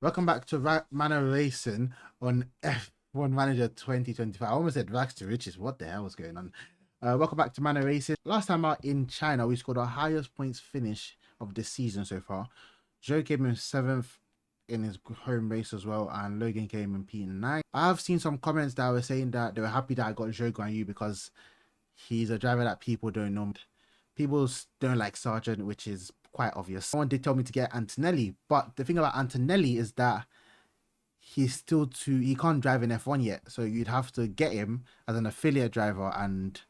Welcome back to Manor Racing on F1 Manager 2025. I almost said Rags to Riches. What the hell was going on? Welcome back to Manor Racing. Last time out in China, we scored our highest points finish of the season so far. Joe came in 7th in his home race as well, and Logan came in P9. I have seen some comments that were saying that they were happy that I got Joe Guan Yu because he's a driver that people don't know. People don't like Sargent, which is quite obvious. Someone did tell me to get Antonelli, but the thing about Antonelli is that he can't drive in F1 yet, so you'd have to get him as an affiliate driver and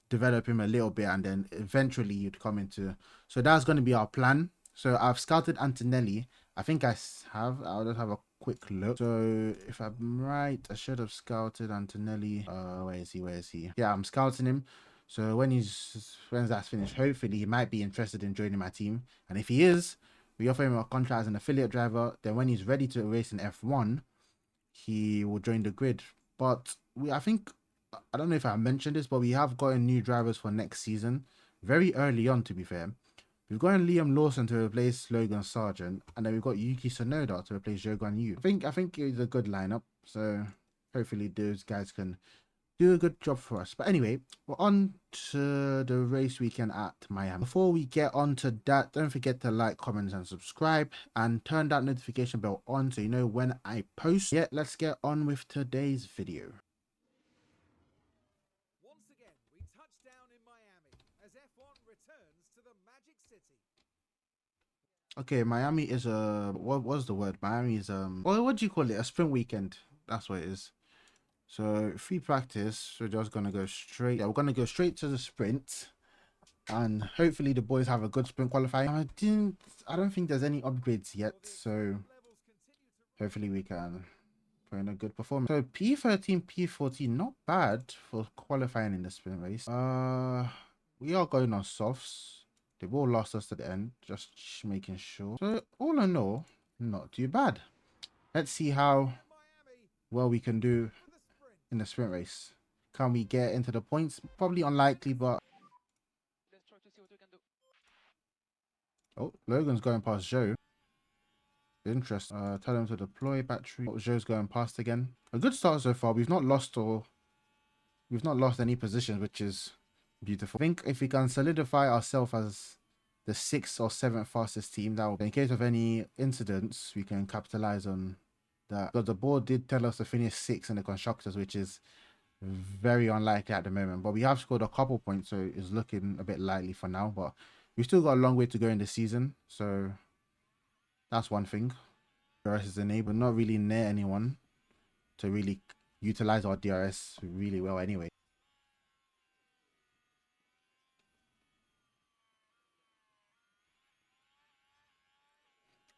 develop him a little bit, and then eventually you'd come into. So that's going to be our plan. So I've scouted Antonelli. I think I'll just have a quick look. So if I'm right, I should have scouted Antonelli. Where is he? Yeah, I'm scouting him. So when that's finished, hopefully he might be interested in joining my team. And if he is, we offer him a contract as an affiliate driver. Then when he's ready to race in F1, he will join the grid. But I don't know if I mentioned this, but we have gotten new drivers for next season. Very early on, to be fair. We've got Liam Lawson to replace Logan Sargent, and then we've got Yuki Tsunoda to replace Joe Guan Yu. I think it's a good lineup, so hopefully those guys can do a good job for us. But anyway, we're on to the race weekend at Miami. Before we get on to that, don't forget to like, comment, and subscribe, and turn that notification bell on so you know when I post. Yeah, let's get on with today's video. Once again, we touch down in Miami as F1 returns to the Magic City. Okay, Miami is what was the word? Miami is what do you call it? A sprint weekend. That's what it is. So free practice. We're just gonna go straight. Yeah, we're gonna go straight to the sprint, and hopefully the boys have a good sprint qualifying. I don't think there's any upgrades yet, so hopefully we can put in a good performance. So P13, P14, not bad for qualifying in the sprint race. We are going on softs. They've all lost us to the end, just making sure. So all in all, not too bad. Let's see how well we can do in the sprint race. Can we get into the points? Probably unlikely, but Let's try to see what we can do. oh, Logan's going past Joe. Interesting. Tell him to deploy battery. Oh, Joe's going past again. A good start so far. We've not lost any positions, which is beautiful. I think if we can solidify ourselves as the 6th or 7th fastest team, that will, in case of any incidents, we can capitalize on that. Because the board did tell us to finish 6th in the constructors, which is very unlikely at the moment. But we have scored a couple points, so it's looking a bit likely for now. But we've still got a long way to go in the season, so that's one thing. DRS is enabled, not really near anyone to really utilize our DRS really well anyway.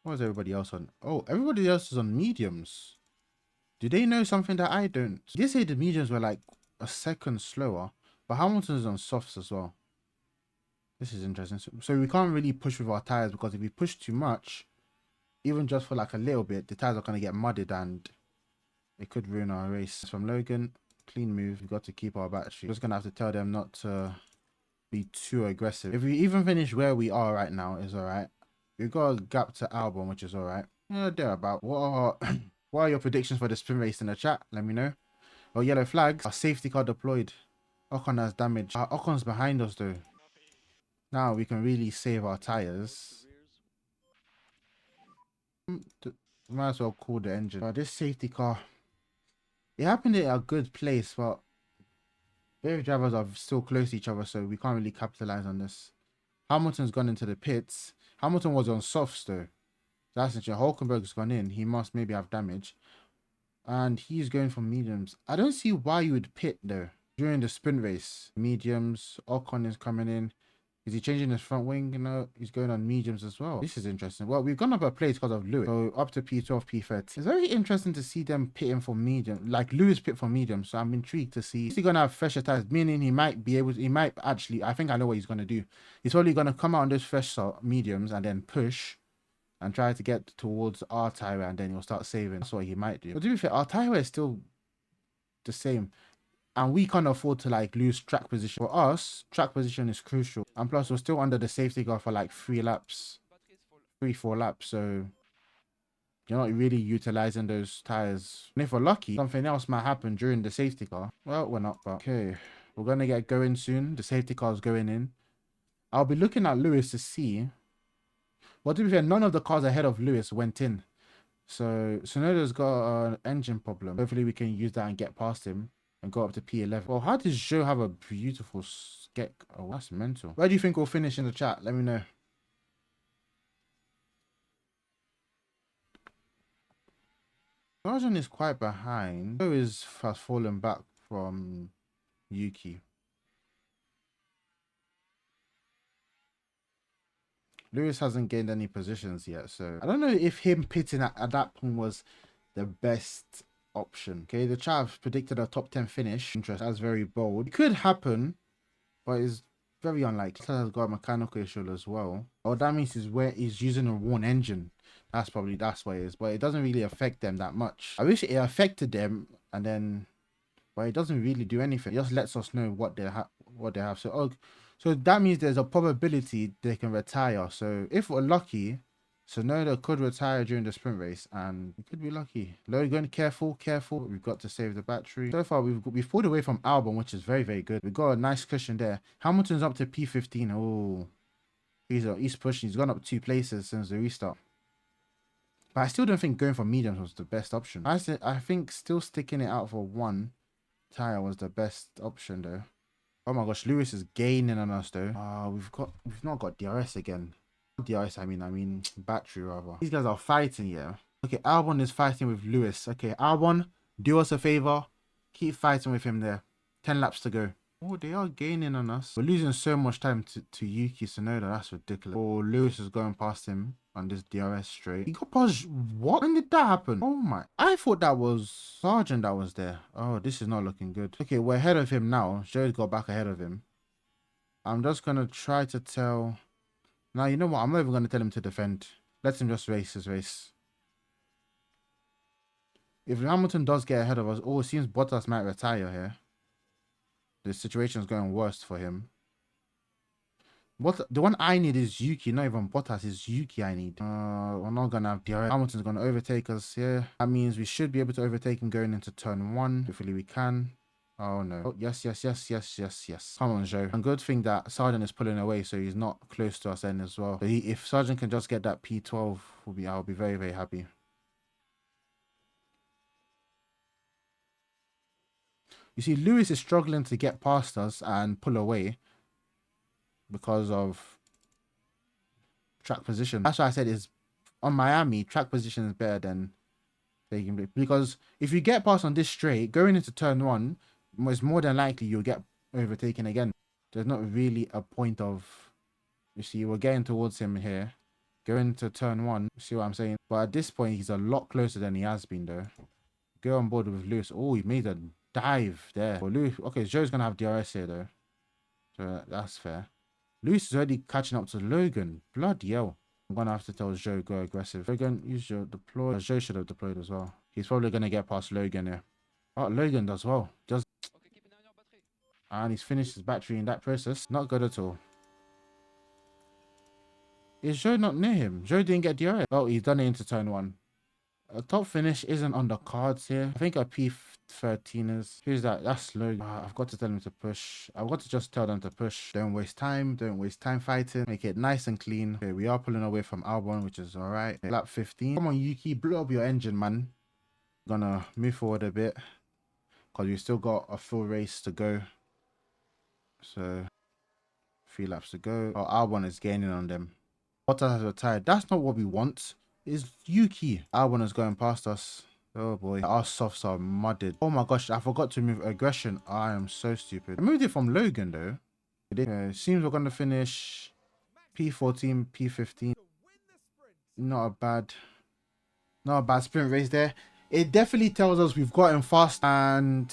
What is everybody else on? Oh, everybody else is on mediums. Do they know something that I don't? They say the mediums were like a second slower, but Hamilton's on softs as well. This is interesting. So we can't really push with our tires, because if we push too much, even just for like a little bit, the tires are going to get muddied and it could ruin our race. From Logan, clean move. We've got to keep our battery. Just going to have to tell them not to be too aggressive. If we even finish where we are right now, is all right. We've got a gap to Albon, which is all right. Yeah, they're about. What are your predictions for the sprint race in the chat? Let me know. Oh, yellow flags. Our safety car deployed. Ocon has damage. Ocon's behind us though. Now we can really save our tires. Might as well cool the engine. But this safety car, it happened at a good place, but both drivers are still close to each other, so we can't really capitalize on this. Hamilton's gone into the pits. Hamilton was on softs though. That's interesting. Hulkenberg's gone in. He must maybe have damage. And he's going for mediums. I don't see why you would pit though. During the sprint race, mediums. Ocon is coming in. Is he changing his front wing? You know, he's going on mediums as well. This is interesting. Well, we've gone up a place because of Lewis. So up to P12, P13. It's very interesting to see them pitting for medium. Like Lewis pit for medium. So I'm intrigued to see. Is he going to have fresher tires? Meaning he might be able to, he might actually, I think I know what he's going to do. He's probably going to come out on those fresh mediums and then push and try to get towards our tire, and then he'll start saving. That's what he might do. But to be fair, our tire is still the same. And we can't afford to like lose track position. For us, track position is crucial. And plus, we're still under the safety car for like 3 laps. 3-4 laps. So You're not really utilizing those tires. And if we're lucky, something else might happen during the safety car. Well, we're not, but okay. We're going to get going soon. The safety car is going in. I'll be looking at Lewis to see. Well, to be fair, none of the cars ahead of Lewis went in. So Sonoda's got an engine problem. Hopefully we can use that and get past him and go up to P11. Well, how does Joe have a beautiful skek? Oh, that's mental. Where do you think we'll finish in the chat? Let me know. Sergeant is quite behind. Joe has fallen back from Yuki. Lewis hasn't gained any positions yet, so I don't know if him pitting at that point was the best option. Okay, the chat have predicted a top 10 finish. Interest, that's very bold. It could happen, but it's very unlikely. Tesla has got a mechanical issue as well. Oh, that means he's using a worn engine. That's why it is. But it doesn't really affect them that much. I wish it affected them, and then, but it doesn't really do anything. It just lets us know what they have. So, so that means there's a probability they can retire. So if we're lucky, Sonoda could retire during the sprint race, and we could be lucky. Logan, careful. We've got to save the battery. So far, we've pulled away from Albon, which is very, very good. We've got a nice cushion there. Hamilton's up to P15. Oh, he's pushing. He's gone up 2 places since the restart. But I still don't think going for mediums was the best option. I think still sticking it out for 1 tire was the best option though. Oh my gosh, Lewis is gaining on us though. We've not got DRS again. DRS, I mean battery rather. These guys are fighting, yeah. Okay, Albon is fighting with Lewis. Okay, Albon, do us a favor. Keep fighting with him there. 10 laps to go. Oh, they are gaining on us. We're losing so much time to Yuki Tsunoda. That's ridiculous. Oh, Lewis is going past him on this DRS straight. He got past. What? When did that happen? Oh my. I thought that was Sargent that was there. Oh, this is not looking good. Okay, we're ahead of him now. Joe's got back ahead of him. I'm just going to try to tell. Now, you know what? I'm not even going to tell him to defend. Let him just race his race. If Hamilton does get ahead of us, oh, it seems Bottas might retire here. The situation is going worse for him. What the one I need is Yuki, not even Bottas. It's Yuki I need. We're not gonna have DRS. Hamilton's gonna overtake us here. That means we should be able to overtake him going into turn 1. Hopefully we can. Oh no. Oh, yes. Come on, Joe. And good thing that Sargent is pulling away, so he's not close to us then as well. But if Sargent can just get that P12, I'll be very, very happy. You see, Lewis is struggling to get past us and pull away because of track position. That's why I said is on Miami, track position is better than taking, because if you get past on this straight, going into turn 1, it's more than likely you'll get overtaken again. There's not really a point of, you see, we're getting towards him here. Going to turn 1, you see what I'm saying? But at this point, he's a lot closer than he has been though. Go on board with Lewis. Oh, he made a dive there. Well, Lewis, okay, Joe's going to have DRS here though. So that's fair. Lewis is already catching up to Logan. Bloody hell. I'm going to have to tell Joe, go aggressive. Logan, use your deploy. Joe should have deployed as well. He's probably going to get past Logan here. Oh, Logan does well. Okay, keep an eye on your battery. And he's finished his battery in that process. Not good at all. Is Joe not near him? Joe didn't get DRS. Oh, he's done it into turn 1. A top finish isn't on the cards here. I think a P13 is. Who's that? That's Logan. I've got to tell him to push. I've got to just tell them to push. Don't waste time. Don't waste time fighting. Make it nice and clean. Okay, we are pulling away from Albon, which is all right. Okay, lap 15. Come on, Yuki. Blow up your engine, man. Gonna move forward a bit because we still got a full race to go. So 3 laps to go. Oh, Albon is gaining on them. Bottas has retired. That's not what we want. It's Yuki. Albon is going past us. Oh boy. Our softs are mudded. Oh my gosh, I forgot to move aggression. I am so stupid. I moved it from Logan though. It seems we're going to finish P14, P15. Not a bad sprint race there. It definitely tells us we've gotten fast, and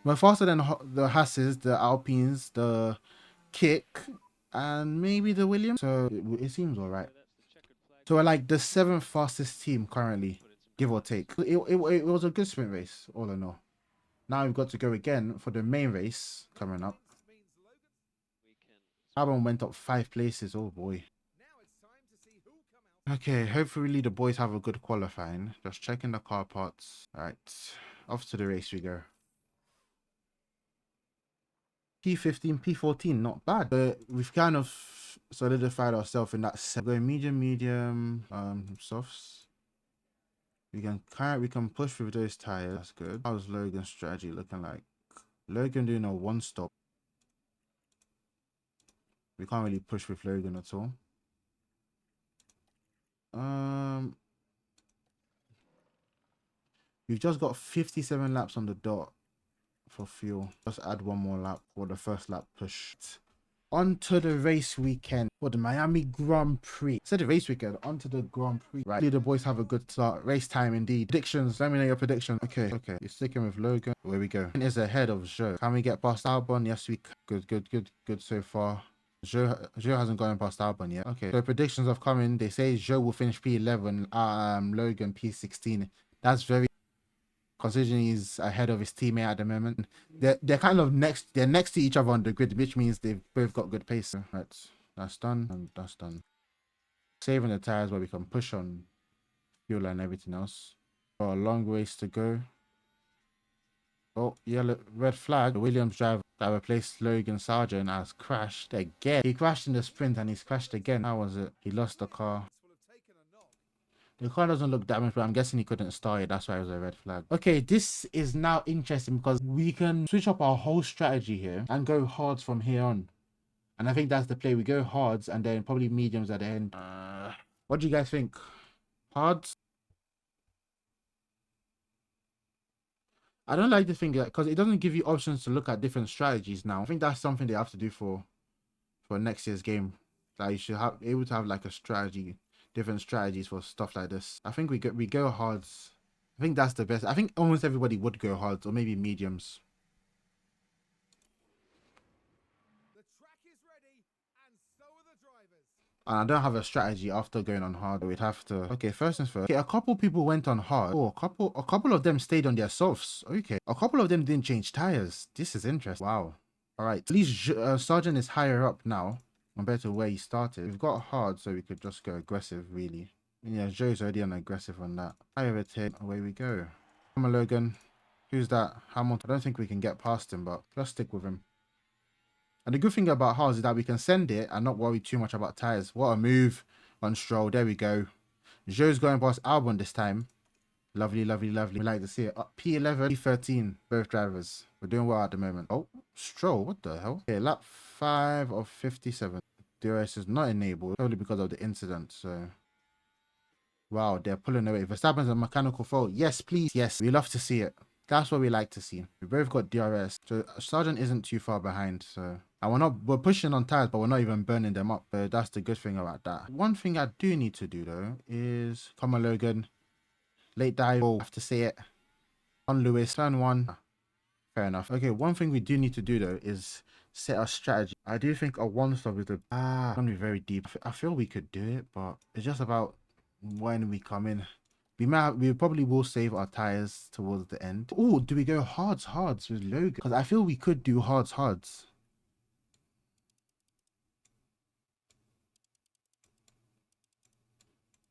we're faster than the Hasses, the Alpines, the Kick, and maybe the Williams. So it seems all right. So we're like the 7th fastest team currently, give or take. It was a good sprint race, all in all. Now we've got to go again for the main race coming up. Albon went up 5 places. Oh boy. Now it's time to see who come out Okay, hopefully the boys have a good qualifying. Just checking the car parts. All right, off to the race we go. P15, P14, not bad. But we've kind of solidified ourselves in that set. Going medium, medium, softs. We can push with those tires. That's good. How's Logan's strategy looking like? Logan doing a one stop. We can't really push with Logan at all. Um, we've just got 57 laps on the dot for fuel. Just add one more lap for the first lap push. On to the race weekend for the Miami Grand Prix. Said the race weekend, on to the Grand Prix. Right. The boys have a good start. Race time indeed. Predictions. Let me know your prediction. Okay. You're sticking with Logan. Where we go. Is ahead of Joe. Can we get past Albon? Yes, we can. Good so far. Joe hasn't gone past Albon yet. Okay. So predictions have come in. They say Joe will finish P11. Logan P16. That's very, considering he's ahead of his teammate at the moment. They're kind of next. They're next to each other on the grid, which means they've both got good pace. Right, that's done and that's done. Saving the tires where we can push on fuel and everything else. Got a long ways to go. Oh, yellow, red flag. The Williams driver that replaced Logan Sargent has crashed again. He crashed in the sprint and he's crashed again. How was it? He lost the car. Will have taken a knock. The car doesn't look damaged, but I'm guessing he couldn't start it. That's why it was a red flag. Okay, this is now interesting because we can switch up our whole strategy here and go hards from here on. And I think that's the play. We go hards and then probably mediums at the end. What do you guys think? Hards? I don't like the thing that, because it doesn't give you options to look at different strategies now. I think that's something they have to do for next year's game. That you should have able to have like a strategy, different strategies for stuff like this. I think we go hards. I think that's the best. I think almost everybody would go hards or maybe mediums. The track is ready, and so are the drivers. And I don't have a strategy after going on hard. We'd have to. Okay, first and first. Okay, a couple people went on hard. Oh, a couple of them stayed on their softs. Okay, a couple of them didn't change tires. This is interesting. Wow. All right, at least Sergeant is higher up now compared to where he started. We've got hard, so we could just go aggressive, really. Yeah, Joe's already on aggressive on that. High overtake. Away we go. Come on, Logan. Who's that? Hamilton. I don't think we can get past him, but just stick with him. And the good thing about Haas is that we can send it and not worry too much about tires. What a move on Stroll. There we go. Joe's going past Albon this time. Lovely, lovely, lovely. We like to see it. P11, P13, both drivers. We're doing well at the moment. Oh, Stroll, what the hell? Okay, lap 5 of 57. DRS is not enabled, only because of the incident, so... Wow, they're pulling away. Verstappen's a mechanical fault. Yes, please. Yes, we love to see it. That's what we like to see. We both got DRS. So Sargent isn't too far behind. So, and we're pushing on tires, but we're not even burning them up. But that's the good thing about that. One thing I do need to do though is, come on Logan, late dive. Oh, I have to say it. On Lewis, turn one. Fair enough. Okay, one thing we do need to do though is set our strategy. I do think a one stop is gonna be very deep. I feel we could do it, but it's just about when we come in. We probably will save our tires towards the end. Oh, do we go hards with Logan? Because I feel we could do hards.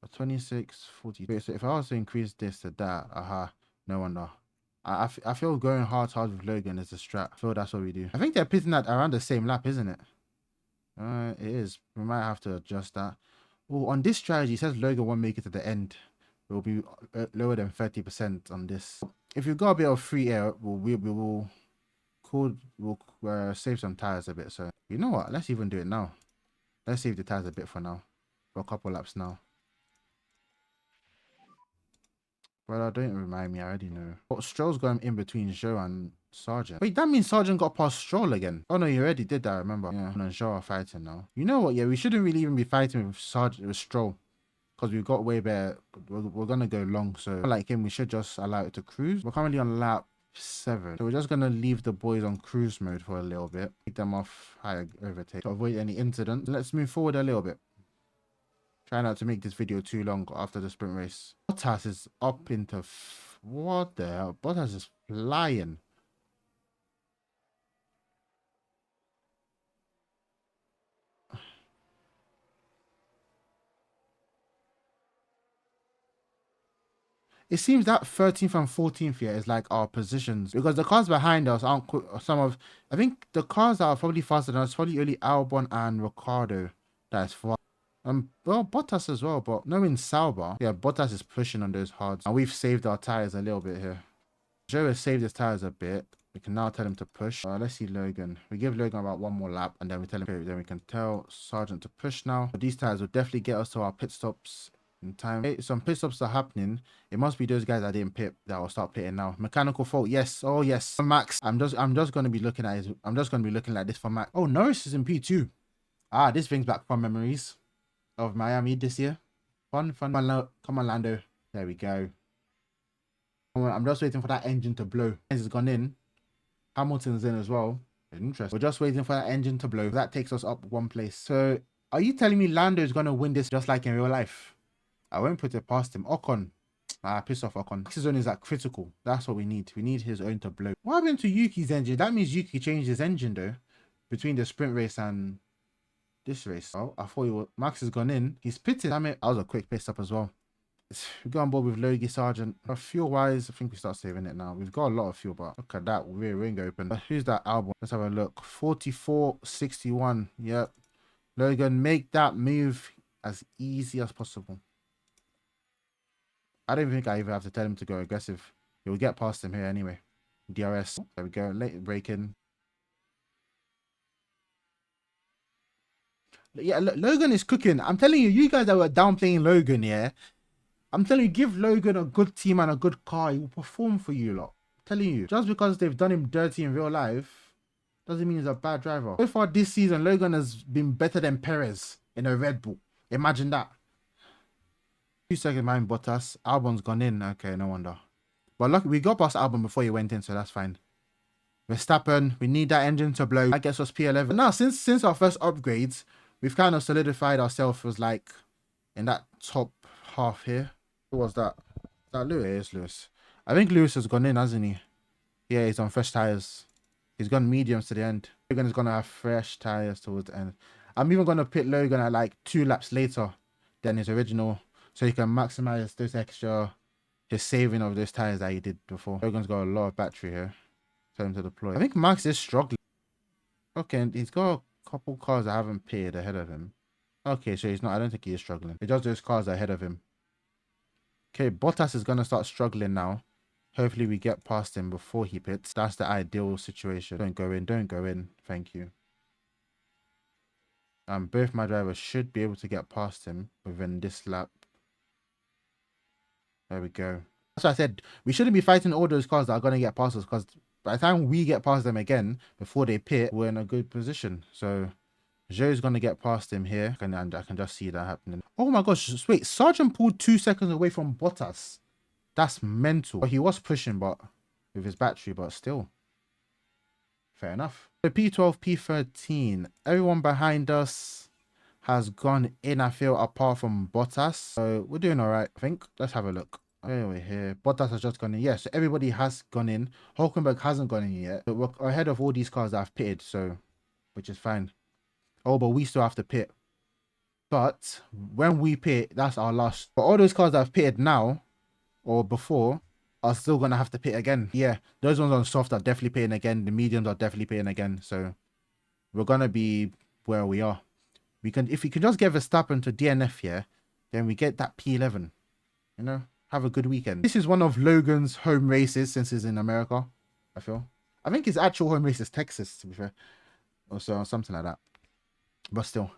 A 26, 40. Wait, so if I was to increase this to that, no wonder. I feel going hards with Logan is a strat. I feel that's what we do. I think they're pitting that around the same lap, isn't it? It is. We might have to adjust that. Oh, on this strategy, it says Logan won't make it to the end. It will be lower than 30% on this. If you've got a bit of free air, we'll save some tires a bit. So you know what? Let's even do it now. Let's save the tires a bit for now. For a couple laps now. Well, don't remind me. I already know. But Stroll's going in between Joe and Sargent. Wait, that means Sargent got past Stroll again. Oh no, you already did that. I remember. Yeah, and Joe are fighting now. You know what? Yeah, we shouldn't really even be fighting with Stroll. Because we've got way better. We're going to go long. So, like him, we should just allow it to cruise. We're currently on lap 7. So, we're just going to leave the boys on cruise mode for a little bit. Take them off high overtake to avoid any incidents. Let's move forward a little bit. Try not to make this video too long after the sprint race. Bottas is up into... What the hell? Bottas is flying. It seems that 13th and 14th here is like our positions because the cars behind us aren't some of. I think the cars that are probably faster than us probably only Albon and Ricardo. That's fast. Well, Bottas as well, but knowing Sauber, yeah, Bottas is pushing on those hards, and we've saved our tires a little bit here. Joe has saved his tires a bit. We can now tell him to push. Let's see Logan. We give Logan about one more lap, and then we tell him. Then we can tell Sargent to push now. But these tires will definitely get us to our pit stops in time. Okay, some pit stops are happening. It must be those guys that didn't pit that will start pitting now. Mechanical fault. Yes. Oh yes. Max. I'm just gonna be looking at his. I'm just gonna be looking like this for Max. Oh, Norris is in P2. Ah, this brings back fun memories of Miami this year. Fun. Come on, Lando. There we go. I'm just waiting for that engine to blow. It's gone in. Hamilton's in as well. Interesting. We're just waiting for that engine to blow. That takes us up one place. So, are you telling me Lando is going to win this just like in real life? I won't put it past him. Ocon. Piss off Ocon. His own is like critical. That's what we need. We need his own to blow. What happened to Yuki's engine? That means Yuki changed his engine though. Between the sprint race and this race. Oh, I thought Max has gone in. He's pitted. Damn it. That was a quick pit stop as well. We go on board with Logie Sargent. Fuel wise, I think we start saving it now. We've got a lot of fuel, but look at that rear wing open. Who's that Albon? Let's have a look. 44.61. Yep. Logan, make that move as easy as possible. I don't think I even have to tell him to go aggressive. He'll get past him here anyway. DRS. There we go. Late braking. Yeah, Logan is cooking. I'm telling you, you guys that were downplaying Logan, yeah. I'm telling you, give Logan a good team and a good car. He will perform for you lot. I'm telling you. Just because they've done him dirty in real life doesn't mean he's a bad driver. So far this season, Logan has been better than Perez in a Red Bull. Imagine that. 2 seconds behind Bottas. Albon's gone in. Okay, no wonder. But look, we got past Albon before he went in, so that's fine. Verstappen, we need that engine to blow. That gets us P11. But now, since our first upgrades, we've kind of solidified ourselves as like in that top half here. Who was that? Is that Lewis? Lewis. I think Lewis has gone in, hasn't he? Yeah, he's on fresh tires. He's gone mediums to the end. Logan is going to have fresh tires towards the end. I'm even going to pit Logan at like 2 laps later than his original, so he can maximize his saving of those tires that he did before. Logan's got a lot of battery here. Tell him to deploy. I think Max is struggling. Okay, and he's got a couple cars that haven't pitted ahead of him. Okay, so he's not. I don't think he is struggling. It's just those cars ahead of him. Okay, Bottas is going to start struggling now. Hopefully we get past him before he pits. That's the ideal situation. Don't go in. Don't go in. Thank you. Both my drivers should be able to get past him within this lap. There we go. That's what I said. We shouldn't be fighting all those cars that are going to get past us, because by the time we get past them again, before they pit, we're in a good position. So Joe's going to get past him here. And I can just see that happening. Oh my gosh. Wait, Sargent pulled 2 seconds away from Bottas. That's mental. He was pushing but with his battery, but still. Fair enough. So P12, P13. Everyone behind us has gone in, I feel, apart from Bottas. So we're doing all right, I think. Let's have a look. Anyway, here. Bottas has just gone in. Yeah, so everybody has gone in. Hulkenberg hasn't gone in yet. But we're ahead of all these cars that have pitted, so which is fine. Oh, but we still have to pit. But when we pit, that's our last. But all those cars that have pitted now or before are still gonna have to pit again. Yeah, those ones on soft are definitely pitting again. The mediums are definitely pitting again. So we're gonna be where we are. We can, if we can just get Verstappen to DNF here, then we get that P11. You know, have a good weekend. This is one of Logan's home races since he's in America. I feel. I think his actual home race is Texas, to be fair, or so, something like that. But still,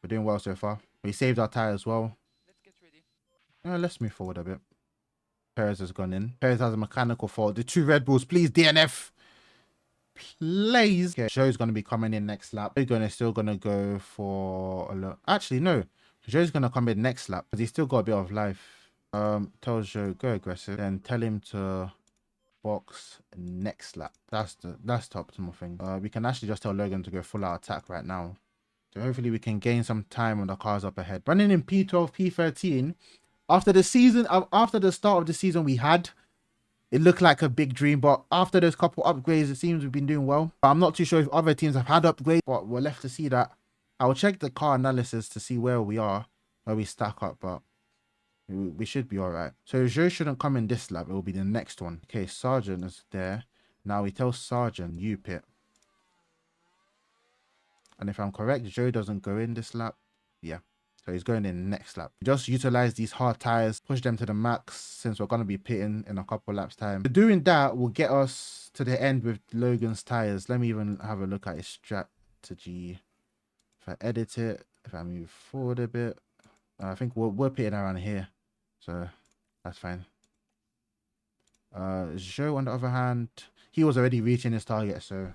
we're doing well so far. We saved our tire as well. Let's get ready. Let's move forward a bit. Perez has gone in. Perez has a mechanical fault. The 2 Red Bulls, please, DNF. Please. Okay, Joe's going to be coming in next lap. We're still going to go for a look. Actually, no. Joe's going to come in next lap because he's still got a bit of life. Tell Joe, go aggressive. Then tell him to box next lap. That's the optimal thing. We can actually just tell Logan to go full out attack right now. So hopefully we can gain some time when the cars up ahead. Running in P12, P13. After the season, after the start of the season we had, it looked like a big dream. But after those couple upgrades, it seems we've been doing well. But I'm not too sure if other teams have had upgrades, but we're left to see that. I'll check the car analysis to see where we are, where we stack up. But We should be all right. So Joe shouldn't come in this lap. It will be the next one. Okay, Sergeant is there. Now we tell Sergeant, you pit. And if I'm correct, Joe doesn't go in this lap. Yeah. So he's going in next lap. Just utilize these hard tires, push them to the max since we're going to be pitting in a couple laps time. Doing that will get us to the end with Logan's tires. Let me even have a look at his strategy. If I edit it, if I move forward a bit, I think we're pitting around here. So that's fine. Joe, on the other hand, he was already reaching his target, so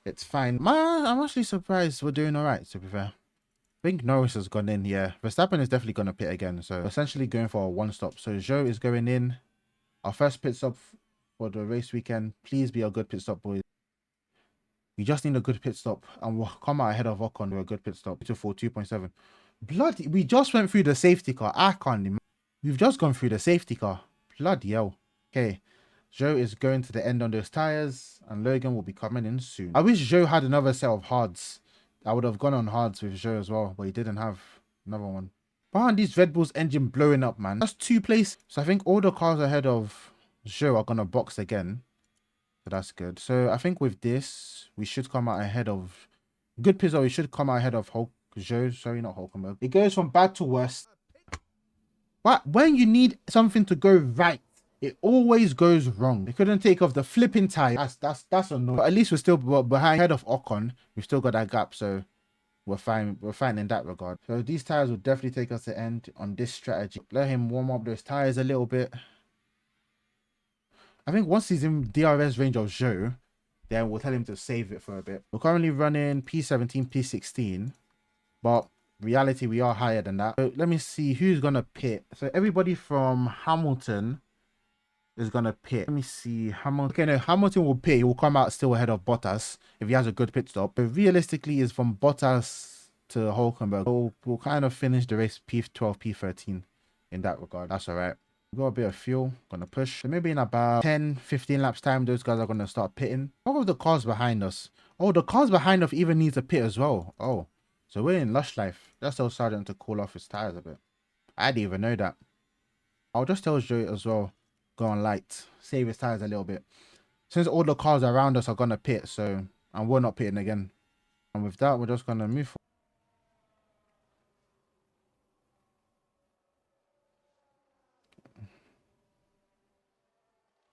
it's fine. I'm actually surprised we're doing all right, to be fair. I think Norris has gone in, yeah. Verstappen is definitely going to pit again, so essentially going for a one stop. So Joe is going in. Our first pit stop for the race weekend. Please be a good pit stop, boys. We just need a good pit stop, and we'll come out ahead of Ocon with a good pit stop. 2.7. Bloody, we just went through the safety car. I can't imagine. We've just gone through the safety car. Bloody hell. Okay. Joe is going to the end on those tires, and Logan will be coming in soon. I wish Joe had another set of hards. I would have gone on hards with Joe as well, but he didn't have another one. Behind these Red Bull's engine blowing up, man. That's 2 places. So I think all the cars ahead of Joe are going to box again. So that's good. So I think with this, we should come out ahead of... Good pizza, we should come out ahead of Joe. Sorry, not Hulkenberg. It goes from bad to worse. But when you need something to go right, it always goes wrong. They couldn't take off the flipping tire. That's annoying. But at least we're still behind head of Ocon. We've still got that gap, so we're fine. We're fine in that regard. So these tires will definitely take us to end on this strategy. Let him warm up those tires a little bit. I think once he's in DRS range of Joe, then we'll tell him to save it for a bit. We're currently running P17, P16, but reality, we are higher than that. So let me see who's gonna pit. So everybody from Hamilton is gonna pit. Let me see. Hamilton. Okay, no, Hamilton will pit. He will come out still ahead of Bottas if he has a good pit stop. But realistically, is from Bottas to Hulkenberg. We'll kind of finish the race P12, P13 in that regard. That's all right. We've got a bit of fuel. Gonna push. So maybe in about 10, 15 laps time, those guys are gonna start pitting. What are the cars behind us? Oh, the cars behind us even need to pit as well. Oh, so we're in Lush Life. Just tell Sergeant to cool off his tires a bit. I didn't even know that. I'll just tell Joe as well. Go on light, save his tires a little bit. Since all the cars around us are gonna pit, so and we're not pitting again. And with that, we're just gonna move forward.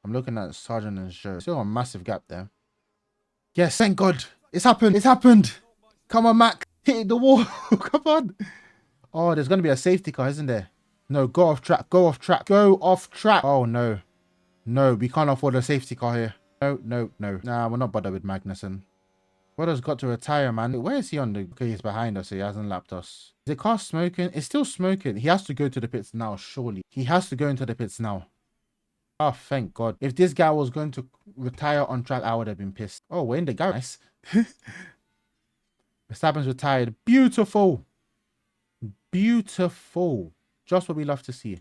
I'm looking at Sergeant and Joe. Still a massive gap there. Yes, thank God. It's happened. It's happened. Come on, Mac. Hit the wall. Come on. Oh, there's gonna be a safety car, isn't there? No, go off track. Go off track. Go off track. Oh no. No, we can't afford a safety car here. No, no, no. Nah, we're not bothered with Magnussen. Brother's got to retire, man. Where is he on the... Okay, he's behind us. So he hasn't lapped us. Is the car smoking? It's still smoking. He has to go to the pits now, surely. He has to go into the pits now. Oh, thank God. If this guy was going to retire on track, I would have been pissed. Oh, we're in the garage. Verstappen's retired. Beautiful. Beautiful. Just what we love to see.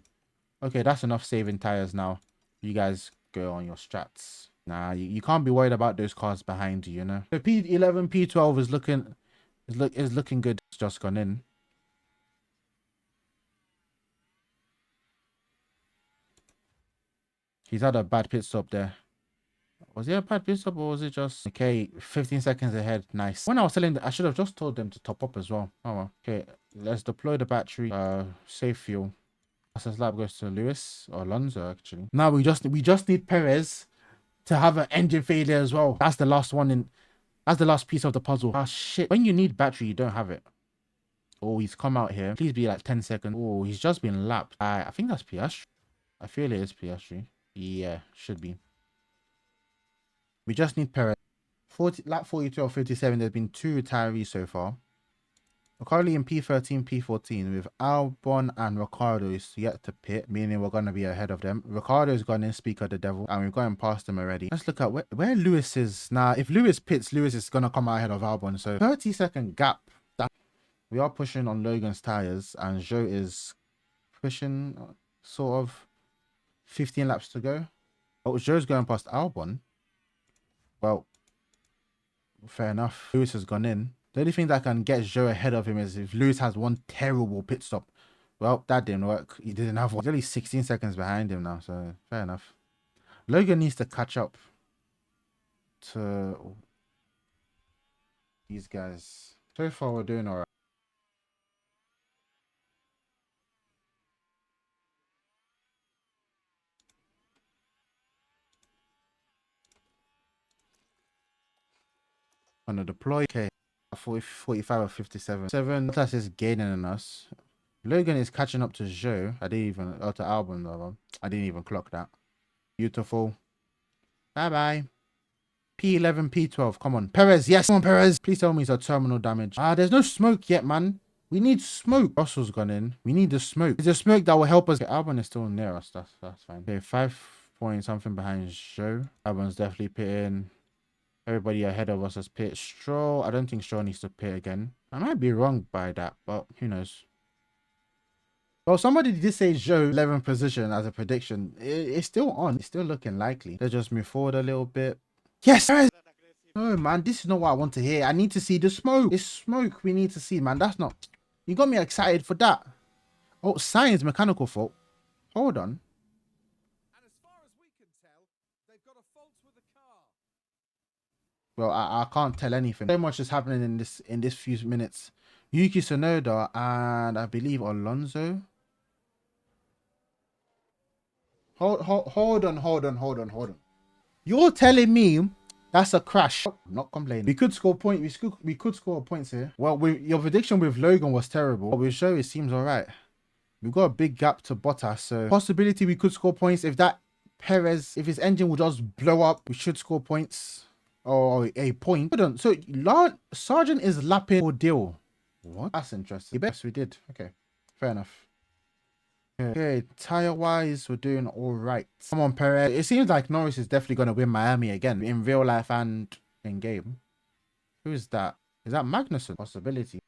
Okay, that's enough saving tires now. You guys go on your strats. Nah, you can't be worried about those cars behind you, you know. The P11, P12 is looking good. It's just gone in. He's had a bad pit stop there. Was it a bad pit stop or was it just... Okay, 15 seconds ahead. Nice. When I was telling them, I should have just told them to top up as well. Oh well. Okay, let's deploy the battery. Save fuel. Fastest lap goes to Lewis or Alonso actually. Now we just need Perez to have an engine failure as well. That's the last one in... That's the last piece of the puzzle. Ah, shit. When you need battery, you don't have it. Oh, he's come out here. Please be like 10 seconds. Oh, he's just been lapped. I think that's Piastri. I feel it is Piastri. Yeah, should be. We just need Perez. Lap 42 or 57, there's been 2 retirees so far. We're currently in P13, P14 with Albon and Ricciardo is yet to pit, meaning we're going to be ahead of them. Ricciardo's gone in, speak of the devil, and we've gone past them already. Let's look at where Lewis is. Now, if Lewis pits, Lewis is going to come out ahead of Albon. So 30-second gap. We are pushing on Logan's tires, and Joe is pushing sort of 15 laps to go. Oh, Joe's going past Albon. Well, fair enough. Lewis has gone in. The only thing that can get Joe ahead of him is if Lewis has one terrible pit stop. Well, that didn't work. He didn't have one. He's only 16 seconds behind him now, so fair enough. Logan needs to catch up to these guys. So far, we're doing all right. On the deploy, okay. 40, 45 or 57. 7 plus is gaining on us. Logan is catching up to Joe. I didn't even, to Albon, rather. I didn't even clock that. Beautiful. Bye bye. P11, P12. Come on. Perez, yes. Come on, Perez. Please tell me it's a terminal damage. There's no smoke yet, man. We need smoke. Russell's gone in. We need the smoke. It's a smoke that will help us. Okay, Albon is still near us. That's fine. Okay, 5 point something behind Joe. Albon's definitely pitting. Everybody ahead of us has pit. Stroll. I don't think Stroll needs to pit again. I might be wrong by that, but who knows. Well, somebody did say Joe 11th position as a prediction. It's still on. It's still looking likely. Let's just move forward a little bit. Yes! No, man, this is not what I want to hear. I need to see the smoke. It's smoke we need to see, man. That's not... You got me excited for that. Oh, science mechanical fault. Hold on. And as far as we can tell, they've got a fault with the car. Well, I can't tell anything. So much is happening in this few minutes. Yuki Tsunoda and I believe Alonso. Hold on. You're telling me that's a crash? I'm not complaining. We could score points. We could score points here. Well, your prediction with Logan was terrible. But with Joe, it seems all right. We've got a big gap to Bottas, so possibility we could score points if that Perez, if his engine will just blow up, we should score points or a point. Hold on. So Sargent is lapping ordeal. What? That's interesting. Yes, we did. Okay, fair enough. Okay, tire wise, we're doing all right. Come on, Perez. It seems like Norris is definitely going to win Miami again in real life and in game. Who is that? Is that Magnussen? Possibility.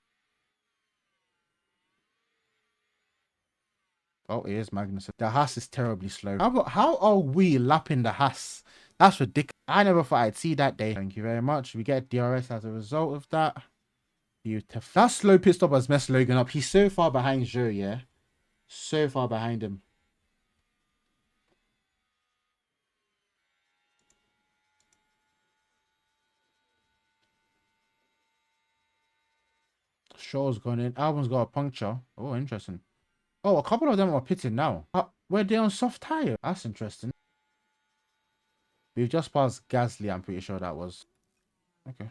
Oh, it is Magnussen. The Haas is terribly slow. How are we lapping the Haas? That's ridiculous. I never thought I'd see that day. Thank you very much. We get DRS as a result of that. Beautiful. That slow pit stop has messed Logan up. He's so far behind Joe, yeah? So far behind him. Shaw's gone in. Albon's got a puncture. Oh, interesting. Oh, a couple of them are pitting now. Were they on soft tire? That's interesting. We've just passed Gasly, I'm pretty sure that was. Okay.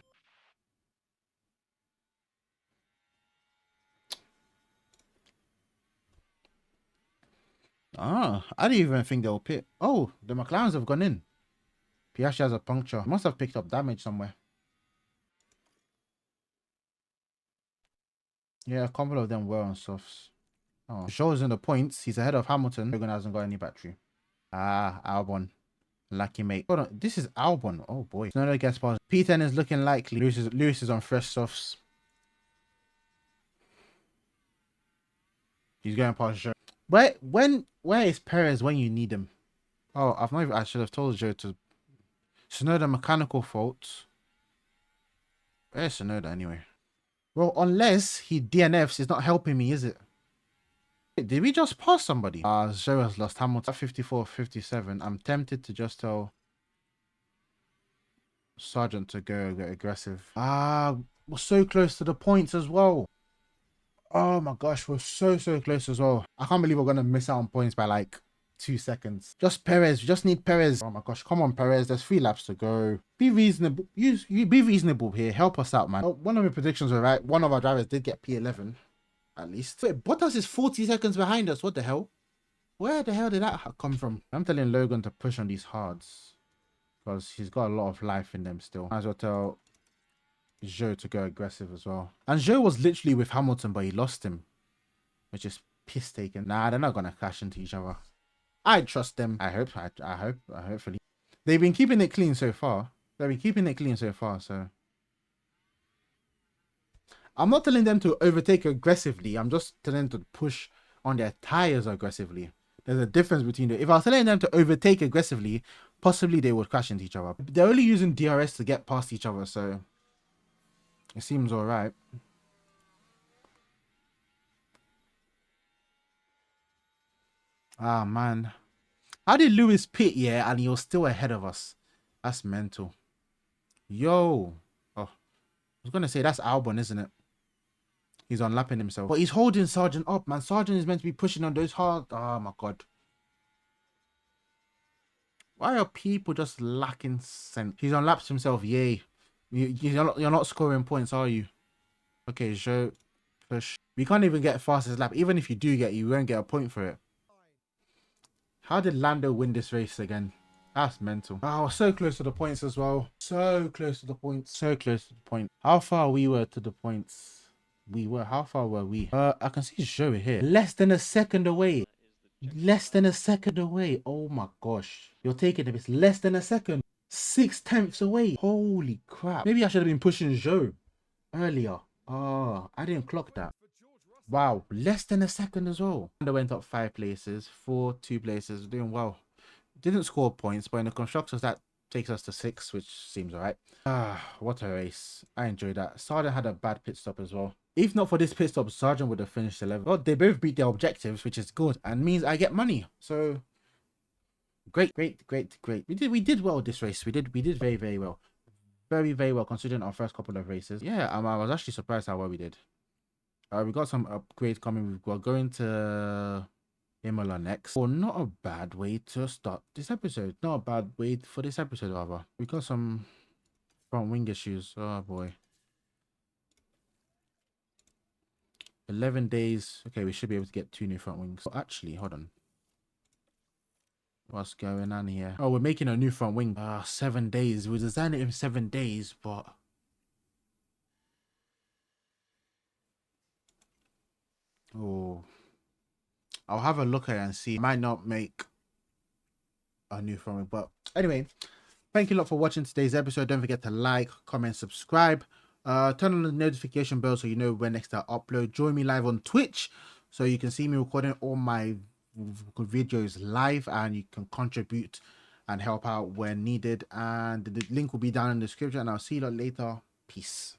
I didn't even think they'll pit. Oh, the McLarens have gone in. Piastri has a puncture. Must have picked up damage somewhere. Yeah, a couple of them were on softs. Oh, shows in the points. He's ahead of Hamilton. Logan hasn't got any battery. Albon. Lucky mate. Hold on. This is Albon. Oh boy. No, gets past. P10 is looking likely. Lewis is on fresh softs. He's going past Joe. Where is Perez when you need him? Oh, I should have told Joe to Tsunoda mechanical faults. Where's Tsunoda anyway? Well, unless he DNFs, it's not helping me, is it? Wait, did we just pass somebody? Joe has lost Hamilton 54, 57. I'm tempted to just tell Sargent to go aggressive. We're so close to the points as well. Oh my gosh, we're so close as well. I can't believe we're gonna miss out on points by like 2 seconds. Just Perez. We just need Perez. Oh my gosh, come on, Perez. There's 3 laps to go. Be reasonable. You be reasonable here. Help us out, man. Oh, one of the predictions were right. One of our drivers did get P11, at least. Wait, Bottas is 40 seconds behind us. What the hell? Where the hell did that come from? I'm telling Logan to push on these hards because he's got a lot of life in them still. Might as well tell Joe to go aggressive as well. And Joe was literally with Hamilton, but he lost him, which is piss taken. Nah, they're not gonna clash into each other. I trust them. I hope. Hopefully, they've been keeping it clean so far. So I'm not telling them to overtake aggressively. I'm just telling them to push on their tires aggressively. There's a difference between the. If I was telling them to overtake aggressively, possibly they would crash into each other. They're only using DRS to get past each other, so it seems all right. Ah, man. How did Lewis pit, yeah, and he was still ahead of us? That's mental. Yo. Oh, I was going to say that's Albon, isn't it? He's unlapping himself. But he's holding Sargent up, man. Sargent is meant to be pushing on those hard. Oh, my God. Why are people just lacking sense? He's unlapped himself. Yay. You're not scoring points, are you? Okay, show. Push. We can't even get fastest lap. Even if you do get, you won't get a point for it. How did Lando win this race again? That's mental. Oh, so close to the points as well. So close to the points. So close to the point. How far we were to the points? How far were we? I can see Joe here. Less than a second away. Less than a second away. Oh my gosh. You're taking it. It's less than a second. 6/10 away. Holy crap. Maybe I should have been pushing Joe earlier. Oh, I didn't clock that. Wow, less than a second as well. And I went up 5 places, 4, 2 places, doing well. Didn't score points, but in the constructors that takes us to 6, which seems alright. Ah, what a race. I enjoyed that. Sargent had a bad pit stop as well. If not for this pit stop, Sargent would have finished 11th. Well, they both beat their objectives, which is good and means I get money. So great. We did well this race. We did very, very well. Very, very well considering our first couple of races. Yeah, I was actually surprised how well we did. We got some upgrades coming. We're going to Imola next. Well, not a bad way to start this episode. Not a bad way for this episode, rather. We got some front wing issues. Oh boy. 11 days. Okay, we should be able to get 2 new front wings. Oh, actually, hold on. What's going on here? Oh, we're making a new front wing. 7 days. We designed it in 7 days, but oh, I'll have a look at it and see. Might not make a new front wing, but anyway. Thank you a lot for watching today's episode. Don't forget to like, comment, subscribe. Turn on the notification bell so you know when next I upload. Join me live on Twitch so you can see me recording all my videos live and you can contribute and help out when needed. And the link will be down in the description. And I'll see you later. Peace.